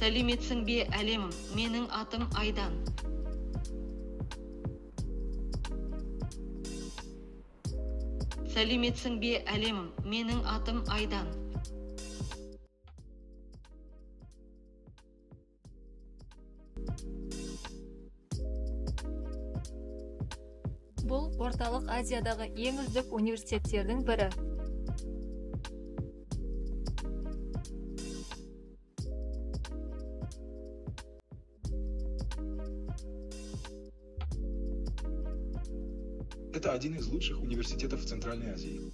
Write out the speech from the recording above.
Сәлеметсің бе әлемім, менің атым Айдан. Сәлеметсің бе әлемім, менің атым Айдан. Бұл Орталық Азиядағы ең үздік университеттердің бірі. Это один из лучших университетов в Центральной Азии.